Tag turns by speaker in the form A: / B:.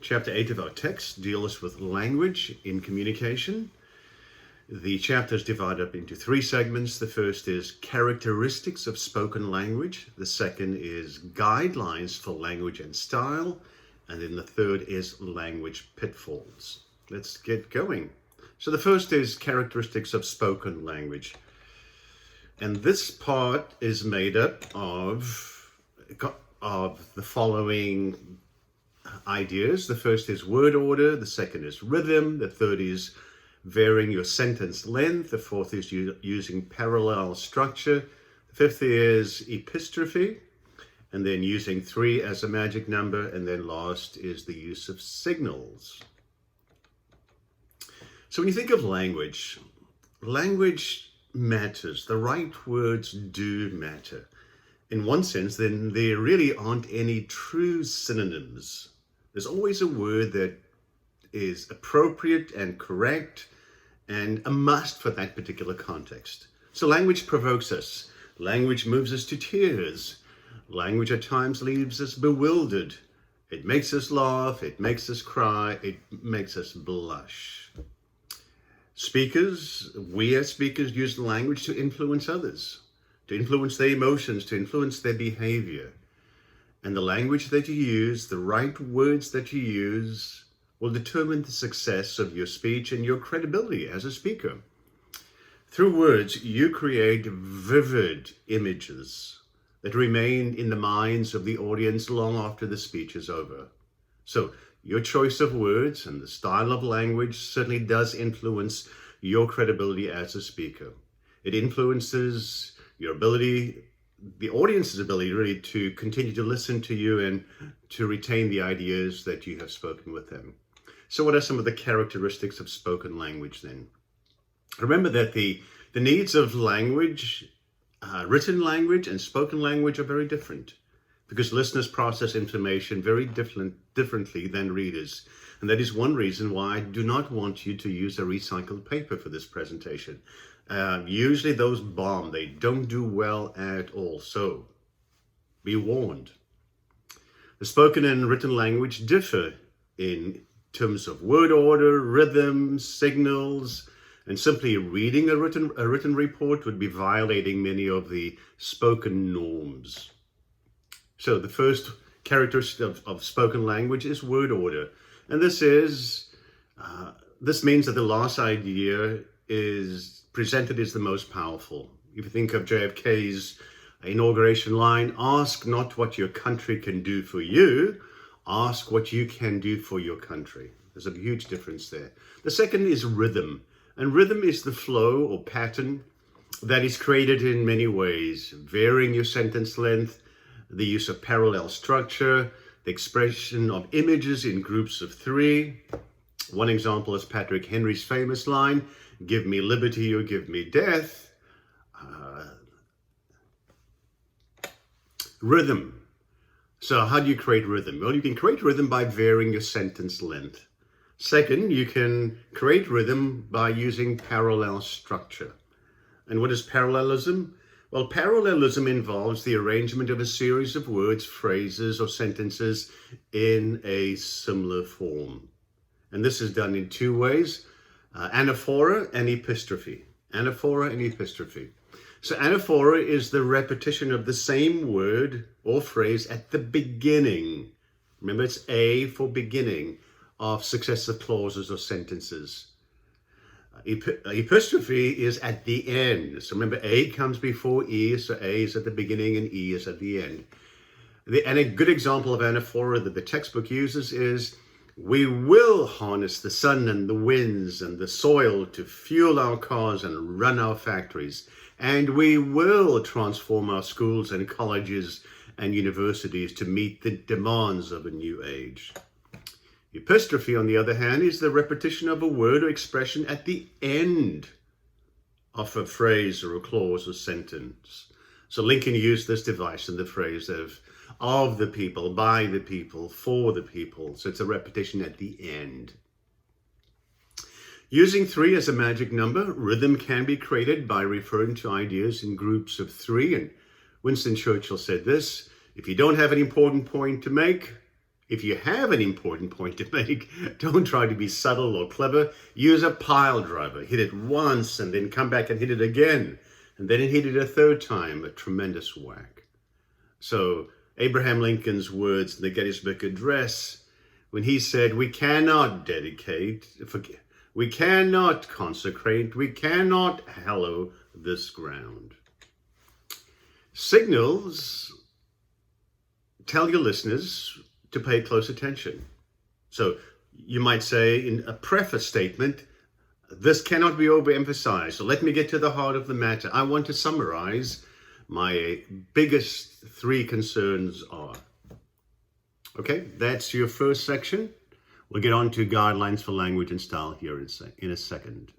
A: Chapter 8 of our text deals with language in communication. The chapter is divided up into three segments. The first is characteristics of spoken language. The second is guidelines for language and style. And then the third is language pitfalls. Let's get going. So the first is characteristics of spoken language. And this part is made up of the following ideas. The first is word order. The second is rhythm. The third is varying your sentence length. The fourth is using parallel structure. The fifth is epistrophe, and then using 3 as a magic number. And then last is the use of signals. So when you think of language, language matters. The right words do matter. In one sense, then there really aren't any true synonyms. There's always a word that is appropriate and correct and a must for that particular context. So language provokes us. Language moves us to tears. Language at times leaves us bewildered. It makes us laugh. It makes us cry. It makes us blush. We as speakers use language to influence others, to influence their emotions, to influence their behavior. And the language that you use, the right words that you use, will determine the success of your speech and your credibility as a speaker. Through words, you create vivid images that remain in the minds of the audience long after the speech is over. So your choice of words and the style of language certainly does influence your credibility as a speaker. It influences your ability, the audience's ability really, to continue to listen to you and to retain the ideas that you have spoken with them. So what are some of the characteristics of spoken language then? Remember that the needs of language, written language and spoken language are very different, because listeners process information very differently than readers. And that is one reason why I do not want you to use a recycled paper for this presentation. Usually those bomb, they don't do well at all. So be warned. The spoken and written language differ in terms of word order, rhythm, signals, and simply reading a written report would be violating many of the spoken norms. So the first characteristic of spoken language is word order. And this means that the last idea is presented as the most powerful. If you think of JFK's inauguration line, ask not what your country can do for you, ask what you can do for your country. There's a huge difference there. The second is rhythm. And rhythm is the flow or pattern that is created in many ways, varying your sentence length, the use of parallel structure, the expression of images in groups of 3. One example is Patrick Henry's famous line, "Give me liberty or give me death." Rhythm. So how do you create rhythm? Well, you can create rhythm by varying your sentence length. Second, you can create rhythm by using parallel structure. And what is parallelism? Well, parallelism involves the arrangement of a series of words, phrases, or sentences in a similar form. And this is done in 2 ways, anaphora and epistrophe. Anaphora and epistrophe. So anaphora is the repetition of the same word or phrase at the beginning. Remember, it's A for beginning of successive clauses or sentences. Epistrophe is at the end. So remember, A comes before E, so A is at the beginning and E is at the end. And a good example of anaphora that the textbook uses is, "We will harness the sun and the winds and the soil to fuel our cars and run our factories. And we will transform our schools and colleges and universities to meet the demands of a new age." Epistrophe, on the other hand, is the repetition of a word or expression at the end of a phrase or a clause or sentence. So Lincoln used this device in the phrase of the people, by the people, for the people. So it's a repetition at the end. Using 3 as a magic number, rhythm can be created by referring to ideas in groups of 3. And Winston Churchill said this, "If you don't have an important point to make, If you have an important point to make, don't try to be subtle or clever. Use a pile driver. Hit it once and then come back and hit it again. And then hit it a third time, a tremendous whack. So Abraham Lincoln's words in the Gettysburg Address, when he said, we cannot we cannot consecrate, we cannot hallow this ground. Signals tell your listeners to pay close attention. So you might say in a preface statement, this cannot be overemphasized. So let me get to the heart of the matter. I want to summarize my biggest 3 concerns are. Okay, that's your first section. We'll get on to guidelines for language and style here in a second.